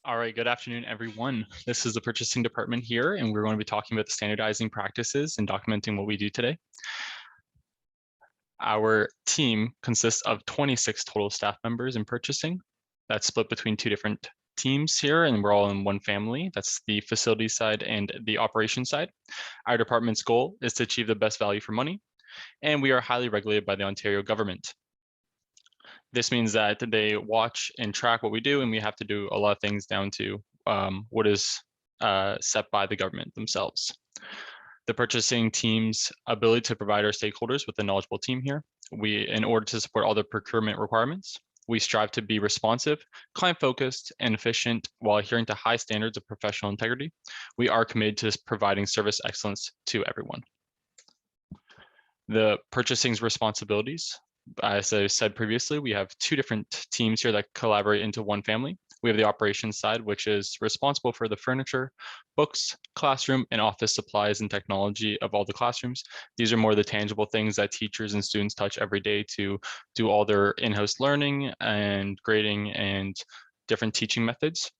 All right, good afternoon, everyone. This is the purchasing department here, and we're going to be talking about the standardizing practices and documenting what we do today. Our team consists of 26 total staff members in purchasing. That's split between two different teams here, and we're all in one family. That's the facility side and the operations side. Our department's goal is to achieve the best value for money, and we are highly regulated by the Ontario government. This means that they watch and track what we do, and we have to do a lot of things down to what is set by the government themselves. The purchasing team's ability to provide our stakeholders with a knowledgeable team here. In order to support all the procurement requirements, we strive to be responsive, client-focused, and efficient while adhering to high standards of professional integrity. We are committed to providing service excellence to everyone. The purchasing's responsibilities. As I said previously, we have two different teams here that collaborate into one family. We have the operations side, which is responsible for the furniture, books, classroom, and office supplies and technology of all the classrooms. These are more the tangible things that teachers and students touch every day to do all their in-house learning and grading and different teaching methods.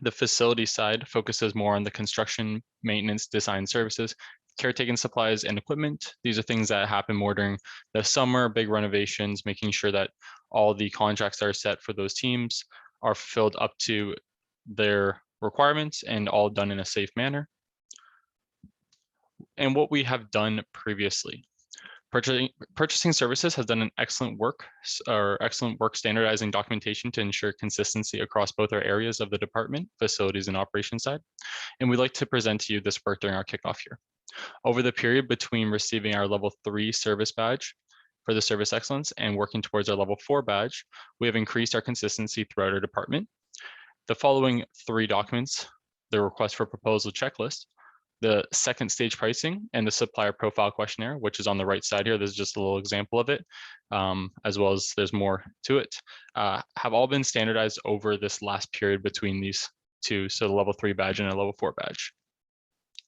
The facility side focuses more on the construction, maintenance, design services, caretaking supplies and equipment. These are things that happen more during the summer, big renovations, making sure that all the contracts that are set for those teams are fulfilled up to their requirements and all done in a safe manner. And what we have done previously. Purchasing services has done an excellent work standardizing documentation to ensure consistency across both our areas of the department, facilities and operations side. And we'd like to present to you this work during our kickoff here. Over the period between receiving our level 3 service badge for the service excellence and working towards our level 4 badge, we have increased our consistency throughout our department. The following 3 documents, the request for proposal checklist, the second stage pricing, and the supplier profile questionnaire, which is on the right side here. This is just a little example of it, as well as there's more to it, have all been standardized over this last period between these two, so the level 3 badge and a level 4 badge.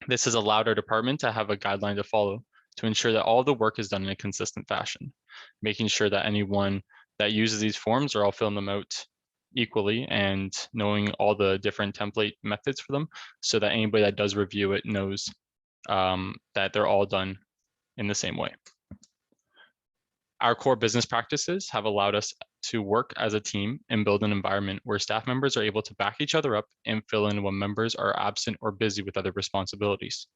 This has allowed our department to have a guideline to follow to ensure that all the work is done in a consistent fashion, making sure that anyone that uses these forms are all filling them out equally and knowing all the different template methods for them so that anybody that does review it knows that they're all done in the same way. Our core business practices have allowed us to work as a team and build an environment where staff members are able to back each other up and fill in when members are absent or busy with other responsibilities.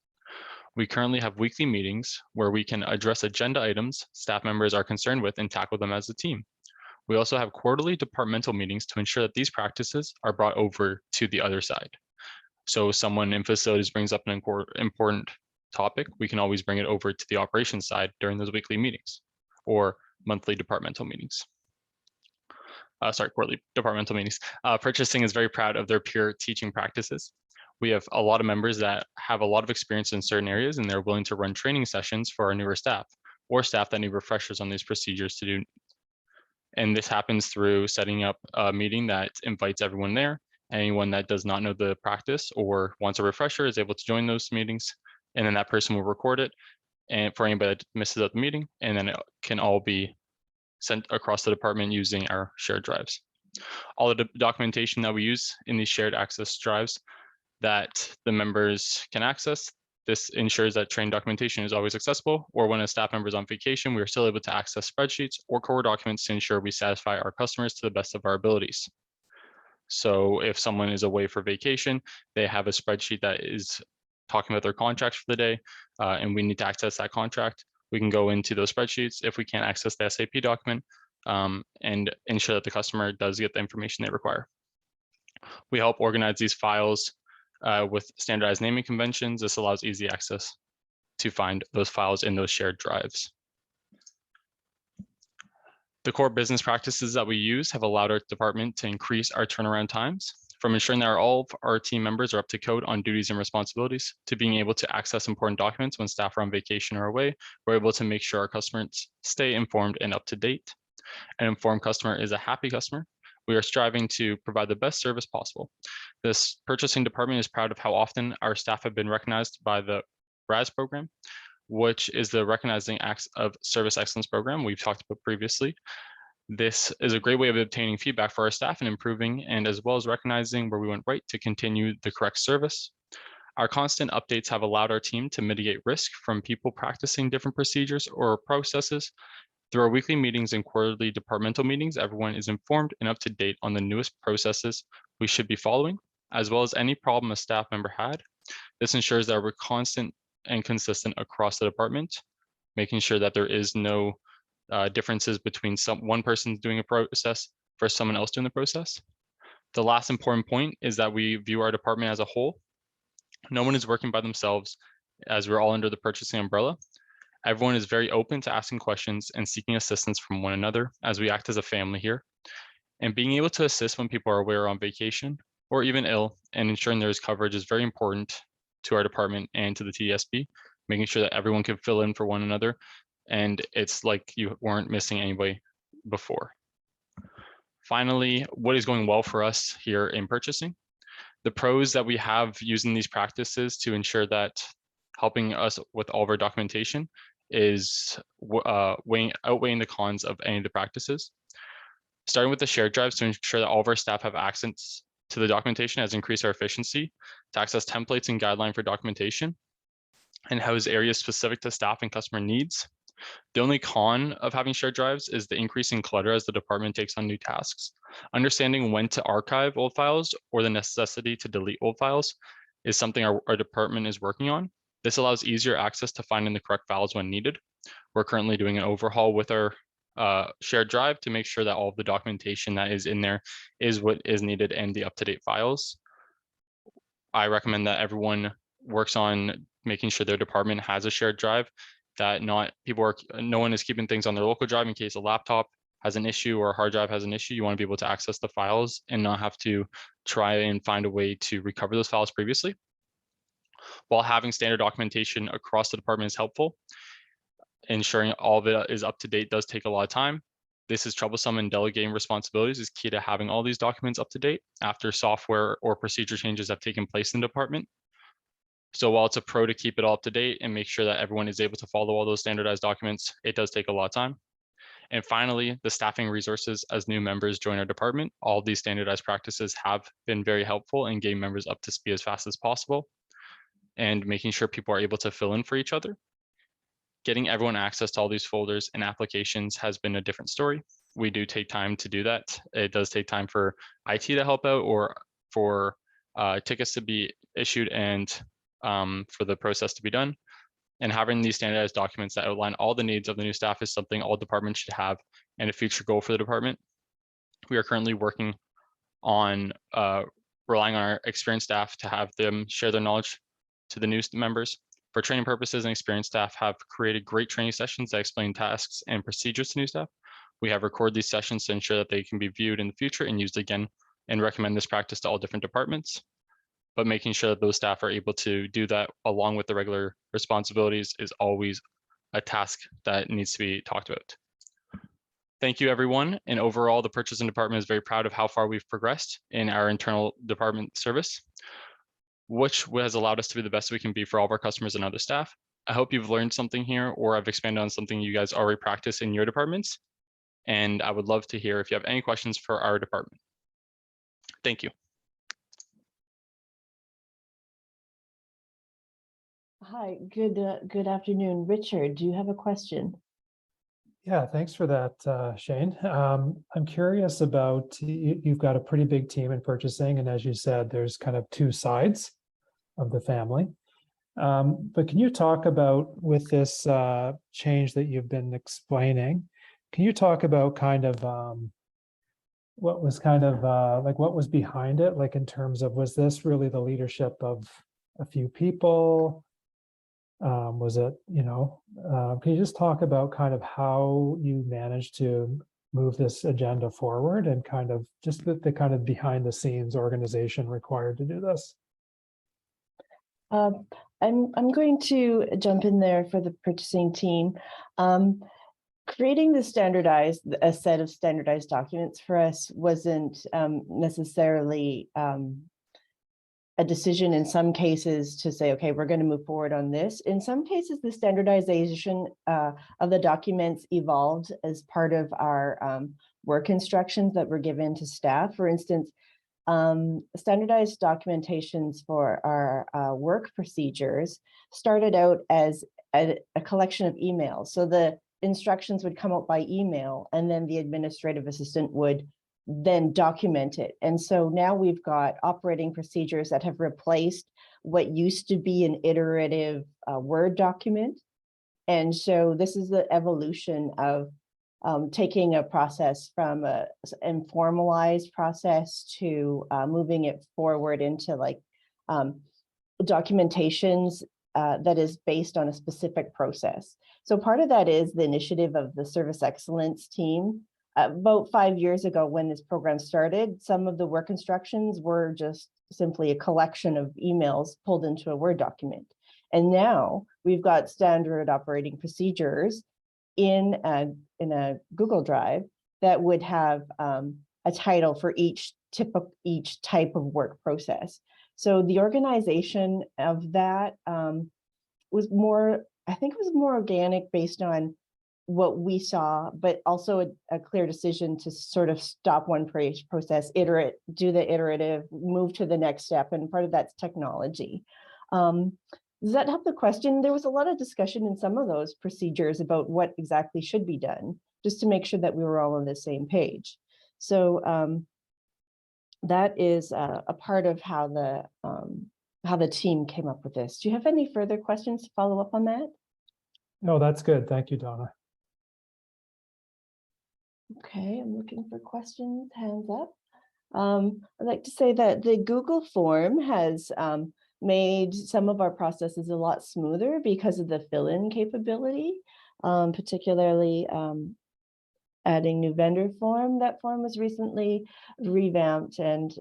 We currently have weekly meetings where we can address agenda items staff members are concerned with and tackle them as a team. We also have quarterly departmental meetings to ensure that these practices are brought over to the other side. So someone in facilities brings up an important topic, we can always bring it over to the operations side during those weekly meetings or monthly departmental meetings. Quarterly departmental meetings. Purchasing is very proud of their peer teaching practices. We have a lot of members that have a lot of experience in certain areas and they're willing to run training sessions for our newer staff or staff that need refreshers on these procedures to do. And this happens through setting up a meeting that invites everyone there. Anyone that does not know the practice or wants a refresher is able to join those meetings, and then that person will record it and for anybody that misses out the meeting, and then it can all be sent across the department using our shared drives. All the documentation that we use in these shared access drives that the members can access, this ensures that training documentation is always accessible, or when a staff member is on vacation, we are still able to access spreadsheets or core documents to ensure we satisfy our customers to the best of our abilities. So if someone is away for vacation, they have a spreadsheet that is talking about their contracts for the day, and we need to access that contract. We can go into those spreadsheets if we can't access the SAP document and ensure that the customer does get the information they require. We help organize these files with standardized naming conventions. This allows easy access to find those files in those shared drives. The core business practices that we use have allowed our department to increase our turnaround times, from ensuring that all of our team members are up to code on duties and responsibilities to being able to access important documents when staff are on vacation or away. We're able to make sure our customers stay informed and up to date. An informed customer is a happy customer. We are striving to provide the best service possible. This purchasing department is proud of how often our staff have been recognized by the RAS program, which is the Recognizing Acts of Service Excellence program we've talked about previously. This is a great way of obtaining feedback for our staff and improving, and as well as recognizing where we went right to continue the correct service. Our constant updates have allowed our team to mitigate risk from people practicing different procedures or processes. Through our weekly meetings and quarterly departmental meetings, everyone is informed and up to date on the newest processes we should be following, as well as any problem a staff member had. This ensures that we're constant and consistent across the department, making sure that there is no differences between one person doing a process versus someone else doing the process. The last important point is that we view our department as a whole. No one is working by themselves, as we're all under the purchasing umbrella. Everyone is very open to asking questions and seeking assistance from one another, as we act as a family here. And being able to assist when people are away or on vacation or even ill, and ensuring there is coverage is very important to our department and to the TDSB, making sure that everyone can fill in for one another, and it's like you weren't missing anybody before. Finally, what is going well for us here in purchasing? The pros that we have using these practices to ensure that helping us with all of our documentation is outweighing the cons of any of the practices. Starting with the shared drives to ensure that all of our staff have access to the documentation has increased our efficiency to access templates and guideline for documentation and house areas specific to staff and customer needs. The only con of having shared drives is the increasing clutter as the department takes on new tasks. Understanding when to archive old files or the necessity to delete old files is something our department is working on. This allows easier access to finding the correct files when needed. We're currently doing an overhaul with our shared drive to make sure that all of the documentation that is in there is what is needed and the up-to-date files. I recommend that everyone works on making sure their department has a shared drive, that no one is keeping things on their local drive in case a laptop has an issue or a hard drive has an issue. You want to be able to access the files and not have to try and find a way to recover those files previously. While having standard documentation across the department is helpful, ensuring all of it is up to date does take a lot of time. This is troublesome, and delegating responsibilities is key to having all these documents up to date after software or procedure changes have taken place in the department. So while it's a pro to keep it all up to date and make sure that everyone is able to follow all those standardized documents, it does take a lot of time. And finally, the staffing resources as new members join our department. All these standardized practices have been very helpful in getting members up to speed as fast as possible and making sure people are able to fill in for each other. Getting everyone access to all these folders and applications has been a different story. We do take time to do that. It does take time for IT to help out or for tickets to be issued and for the process to be done. And having these standardized documents that outline all the needs of the new staff is something all departments should have and a future goal for the department. We are currently working on relying on our experienced staff to have them share their knowledge to the new members. For training purposes, and experienced staff have created great training sessions that explain tasks and procedures to new staff. We have recorded these sessions to ensure that they can be viewed in the future and used again, and recommend this practice to all different departments. But making sure that those staff are able to do that along with the regular responsibilities is always a task that needs to be talked about. Thank you, everyone. And overall, the purchasing department is very proud of how far we've progressed in our internal department service, which has allowed us to be the best we can be for all of our customers and other staff. I hope you've learned something here, or I've expanded on something you guys already practice in your departments. And I would love to hear if you have any questions for our department. Thank you. Hi, good afternoon. Richard, do you have a question? Yeah, thanks for that, Shane. I'm curious about, you've got a pretty big team in purchasing, and as you said, there's kind of two sides of the family. But can you talk about, with this change that you've been explaining, can you talk about kind of what was kind of like what was behind it, like in terms of, was this really the leadership of a few people? Was it, can you just talk about kind of how you managed to move this agenda forward and kind of just the kind of behind the scenes organization required to do this? I'm going to jump in there for the purchasing team. Creating a set of standardized documents for us wasn't necessarily a decision in some cases to say, okay, we're going to move forward on this. In some cases, the standardization of the documents evolved as part of our work instructions that were given to staff. For instance, standardized documentations for our work procedures started out as a collection of emails. So the instructions would come out by email, and then the administrative assistant would then document it. And so now we've got operating procedures that have replaced what used to be an iterative Word document. And so this is the evolution of taking a process from a informalized process to moving it forward into like documentations that is based on a specific process. So part of that is the initiative of the service excellence team. About 5 years ago, when this program started, some of the work instructions were just simply a collection of emails pulled into a Word document. And now we've got standard operating procedures in a Google Drive that would have a title for each type of work process. So the organization of that was more, I think it was more organic based on what we saw, but also a clear decision to sort of stop one process, do the iterative, move to the next step, and part of that's technology. Does that help the question? There was a lot of discussion in some of those procedures about what exactly should be done, just to make sure that we were all on the same page. So that is a part of how the team came up with this. Do you have any further questions to follow up on that? No, that's good. Thank you, Donna. Okay, I'm looking for questions, hands up. I'd like to say that the Google form has made some of our processes a lot smoother because of the fill-in capability, particularly adding new vendor form. That form was recently revamped and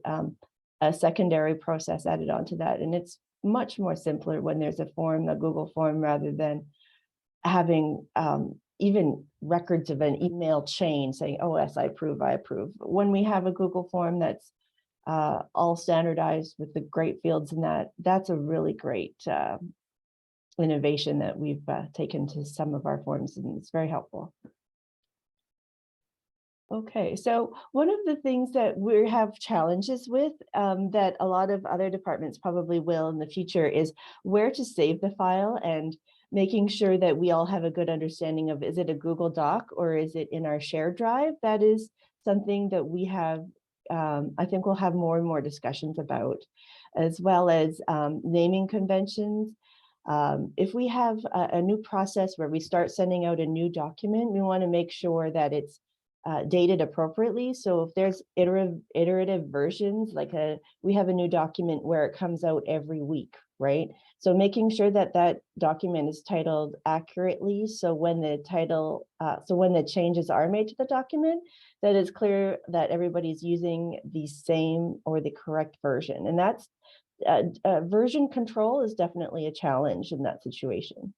a secondary process added onto that. And it's much more simpler when there's a form, a Google form, rather than having even records of an email chain saying, oh, yes, I approve, I approve. When we have a Google form that's all standardized with the great fields in that, that's a really great innovation that we've taken to some of our forms, and it's very helpful. Okay, so one of the things that we have challenges with that a lot of other departments probably will in the future is where to save the file, and making sure that we all have a good understanding of, is it a Google Doc or is it in our shared drive? That is something that we have, I think we'll have more and more discussions about, as well as naming conventions. If we have a new process where we start sending out a new document, we want to make sure that it's dated appropriately. So if there's iterative versions, like we have a new document where it comes out every week, right? So making sure that that document is titled accurately. So when the changes are made to the document, that it's clear that everybody's using the same or the correct version. And that's version control is definitely a challenge in that situation.